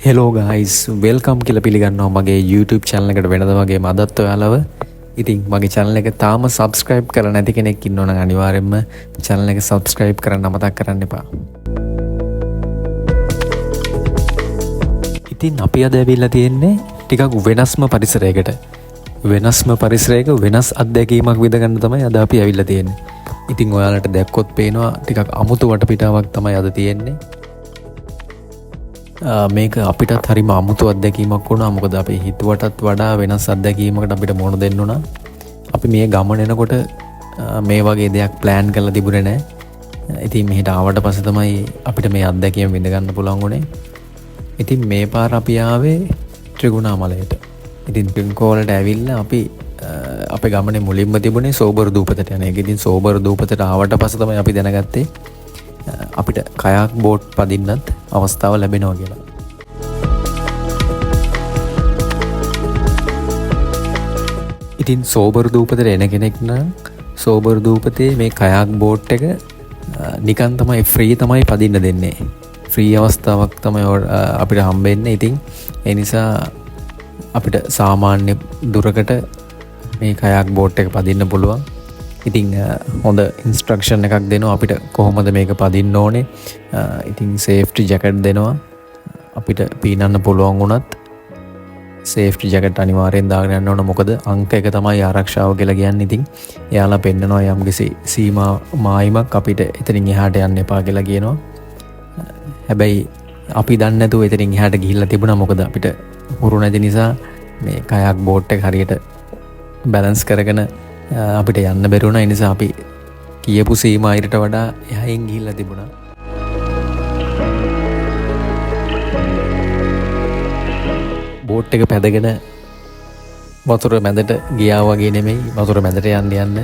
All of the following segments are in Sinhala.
හෙලෝ ගයිස් වෙල්කම් කියලා පිළිගන්නවා මගේ YouTube channel එකට වෙනද වගේ මදත් ඔයාලව. ඉතින් මගේ channel එක තාම subscribe කරලා නැති කෙනෙක් ඉන්නෝ නම් අනිවාර්යෙන්ම channel එක subscribe කරන්න මතක් කරන්න එපා. ඉතින් අපි අද ඇවිල්ලා තියෙන්නේ ටිකක් වෙනස්ම පරිසරයකට. වෙනස්ම පරිසරයක වෙනස් අත්දැකීමක් විඳ ගන්න තමයි අද අපි ඇවිල්ලා තියෙන්නේ. ඉතින් ඔයාලට දැක්කොත් පේනවා ටිකක් අමුතු වටපිටාවක් තමයි අද තියෙන්නේ. මේක අපිටත් හරිම අමුතු අත්දැකීමක් වුණා. මොකද අපි හිතුවටත් වඩා වෙනස් අත්දැකීමකට අපිට මුහුණ දෙන්න උනා. අපි මේ ගමන එනකොට මේ වගේ දෙයක් ප්ලෑන් කරලා තිබුණේ නැහැ. ඉතින් මෙහෙට ආවට පස්සේ තමයි අපිට මේ අත්දැකීම විඳ ගන්න පුළුවන් වුණේ. ඉතින් මේ පාර අපි ආවේ ත්‍රිකුණාමලයට. ඉතින් පින්කෝලට ඇවිල්ලා අපි අපේ ගමනේ මුලින්ම තිබුණේ සෝබර් දූපතට යන එක. ඉතින් සෝබර් දූපතට ආවට පස්සේ තමයි අපි දැනගත්තේ අපිට කයාක් බෝට් පදින්නත් අවස්ථාව ලැබෙනවා කියලා. ඉතින් සෝබර් දූපතට එන කෙනෙක් නම් සෝබර් දූපතේ මේ කයාක් බෝට් එක නිකන් තමයි ෆ්‍රී තමයි පදින්න දෙන්නේ. ෆ්‍රී අවස්ථාවක් තමයි අපිට හම්බෙන්නේ. ඉතින් ඒ නිසා අපිට සාමාන්‍ය දුරකට මේ කයාක් බෝට් එක පදින්න පුළුවන්. ඉතින් හොඳ ඉන්ස්ට්‍රක්ෂන් එකක් දෙනවා අපිට කොහොමද මේක පදින්න ඕනේ. ඉතින් සේෆ්ටි ජැකට් දෙනවා. අපිට පීනන්න පුළුවන් වුණත් සේෆ්ටි ජැකට් අනිවාර්යෙන් දාගෙන යන්න ඕන. මොකද අංක එක තමයි ආරක්ෂාව කියලා කියන්නේ. ඉතින් එයාලා පෙන්නනවා යම්කිසි සීමා මායිමක් අපිට එතනින් එහාට යන්න එපා කියලා කියනවා. හැබැයි අපි දන්නේ නැතුව එතනින් එහාට ගිහිල්ලා තිබුණා. මොකද අපිට හුරු නැති නිසා මේ කයාක් බෝට් එක හරියට බැලන්ස් කරගෙන අපිට යන්න බැරි වුණා. ඒ නිසා අපි කියපු සීමා අයිරට වඩා එහායින් ගිහිල්ලා තිබුණා. බෝට් එක පැදගෙන වතුර මැදට ගියා වගේ නෙමෙයි. වතුර මැදට යන්න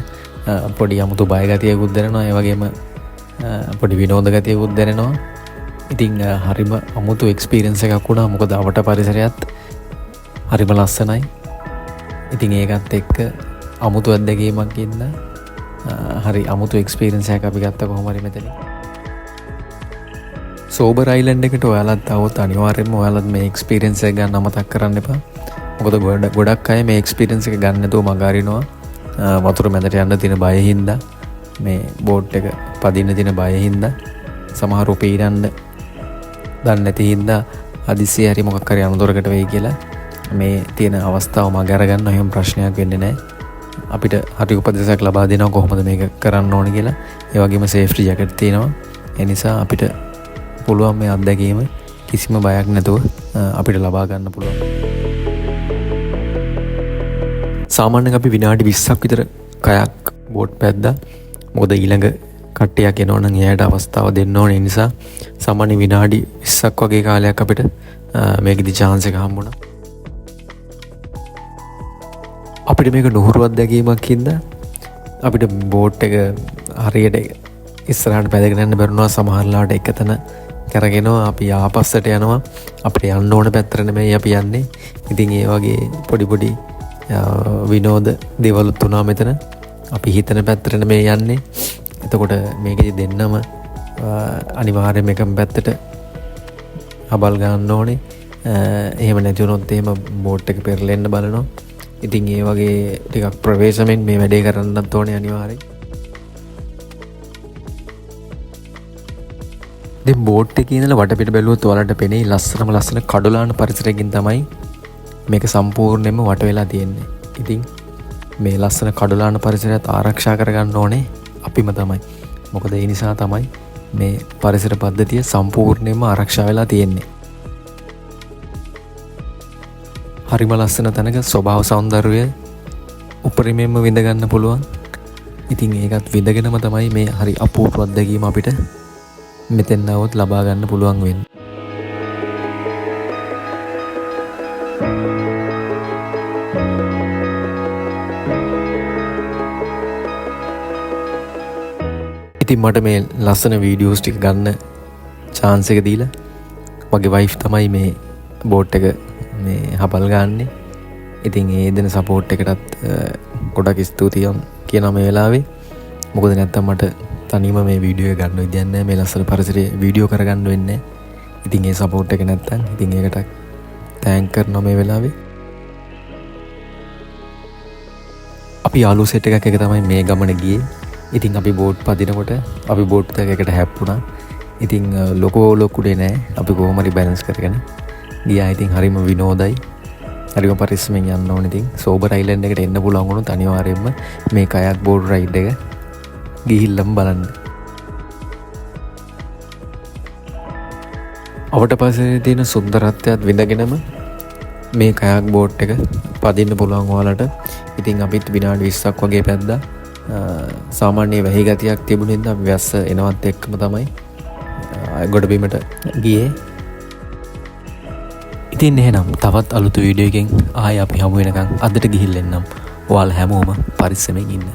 පොඩි අමුතු බය ගතියකුත් දැනෙනවා. ඒ වගේම පොඩි විනෝද ගතියකුත් දැනෙනවා. ඉතින් හරිම අමුතු එක්ස්පීරියන්ස් එකක් වුණා. මොකද අවට පරිසරයත් හරිම ලස්සනයි. ඉතින් ඒකත් එක්ක අමුතු අත්දැකීමක් ඉන්න හරි අමුතු එක්ස්පීරියන්ස් එකක් අපි ගත්තා කොහොම හරි මෙතන. සෝබර් අයිලන්ඩ් එකට ඔයාලත් આવොත් අනිවාර්යයෙන්ම ඔයාලත් මේ එක්ස්පීරියන්ස් එක ගන්න අමතක කරන්න එපා. මොකද ගොඩක් අය මේ එක්ස්පීරියන්ස් එක ගන්න නැතුව මග අරිනවා. වතුර මැදට යන්න තියෙන බය හින්දා, මේ බෝට් එක පදින්න තියෙන බය හින්දා, සමහරව පීනන්න දන්නේ නැති හින්දා හදිස්සියේ හරි මොකක් හරි අනුතරකට වෙයි කියලා මේ තියෙන අවස්ථාව මග අරගන්න එහෙම ප්‍රශ්නයක් වෙන්නේ නැහැ. අපිට හරි උපදෙසක් ලබා දෙනවා කොහොමද මේක කරන්න ඕන කියලා. ඒ වගේම සේෆ්ටි ජැකට් තියෙනවා. ඒ නිසා අපිට පුළුවන් මේ අත්දැකීම කිසිම බයක් නැතුව අපිට ලබා ගන්න පුළුවන්. සාමාන්‍යයෙන් අපි විනාඩි 20ක් විතර කයක් බෝට් පැද්දා. මොකද ඊළඟ කට්ටියක් එනවා නම් එයාට අවස්ථාව දෙන්න ඕනේ. ඒ නිසා සාමාන්‍ය විනාඩි 20ක් වගේ කාලයක් අපිට මේකෙදි chance එක හම්බුණා. අපිට මේක නුහුරු අත්දැකීමක් හින්දා අපිට බෝට් එක හරියට ඉස්සරහට පැදගෙන යන්න බැරුණා. සමහරලාට එකතන කරගෙනවා අපි ආපස්සට යනවා. අපිට යන්න ඕන පැත්තට නෙමෙයි අපි යන්නේ. ඉතින් ඒ වගේ පොඩි විනෝද දේවලුත් වුණා මෙතන. අපි හිතන පැත්තට නෙමෙයි යන්නේ. එතකොට මේකෙදි දෙන්නම අනිවාර්යයෙන්ම එකම පැත්තට හබල් ගන්න ඕනේ. එහෙම නැති වුණොත් එහෙම බෝට් එක පෙරලෙන්න බලනවා. ඉතින් ඒ වගේ ටිකක් ප්‍රවේශමෙන් මේ වැඩේ කරන්නත් ඕනේ අනිවාර්යෙන්. දැන් බෝට් එකේ ඉඳලා වටපිට බැලුවොත් ඔයාලට පෙනේ ලස්සන කඩොලාන පරිසරයකින් තමයි මේක සම්පූර්ණයෙන්ම වට වෙලා තියෙන්නේ. ඉතින් මේ ලස්සන කඩොලාන පරිසරයත් ආරක්ෂා කරගන්න ඕනේ අපිම තමයි. මොකද ඒ නිසා තමයි මේ පරිසර පද්ධතිය සම්පූර්ණයෙන්ම ආරක්ෂා වෙලා තියෙන්නේ. හරිම ලස්සන තැනක ස්වභාව සෞන්දර්යය උපරිමයෙන්ම විඳ ගන්න පුළුවන්. ඉතින් ඒකත් විඳගෙනම තමයි මේ හරි අපූර්ව අත්දැකීම අපිට මෙතෙන් આવොත් ලබා ගන්න පුළුවන් වෙන්නේ. ඉතින් මට මේ ලස්සන වීඩියෝස් ටික ගන්න chance එක දීලා මගේ වයිෆ් තමයි මේ බෝට් එක මේ හබල් ගන්නේ. ඉතින් ඒ දෙන සපෝට් එකටත් ගොඩක් ස්තුතියි කියන මේ වෙලාවේ. මොකද නැත්තම් මට තනියම මේ වීඩියෝ එක ගන්න විදියක් නැහැ. මේ ලස්සන පරිසරයේ වීඩියෝ කරගන්න වෙන්නේ. ඉතින් ඒ සපෝට් එක නැත්තම් ඉතින් ඒකට තෑන්ක් කරනවා මේ වෙලාවේ. අපි යාළුවෝ සෙට් එකක් එක තමයි මේ ගමන ගියේ. ඉතින් අපි බෝට් පදිනකොට අපි බෝට් එකකට හැප්පුණා. ඉතින් ලොකුඩේ නෑ. අපි කොහොම හරි බැලන්ස් කරගෙන ගියා. ඉතින් හරිම විනෝදයි. හරිම පරිස්සමෙන් යන්න ඕනේ. ඉතින් සෝබර් අයිලන්ඩ් එකට එන්න පුළුවන් වුණොත් අනිවාර්යයෙන්ම මේ කයක් බෝඩ් රයිඩ් එක ගිහිල්ලම බලන්න. අපට පස්සේ තියෙන සුන්දරත්වයත් විඳගෙනම මේ කයක් බෝට් එක පදින්න පුළුවන් ඔයාලට. ඉතින් අපිත් විනාඩි 20ක් වගේ පැද්දා. සාමාන්‍ය වැහි ගතියක් තිබුණේ නැත්නම් අපි වැස්ස එනවත් එක්කම තමයි ගොඩබිමට ගියේ. ඉතින් එහෙනම් තවත් අලුත් වීඩියෝ එකකින් ආයෙ අපි හමු වෙනකන් අදට ගිහිල්ලා එන්නම්. ඔයාලා හැමෝම පරිස්සමෙන් ඉන්න.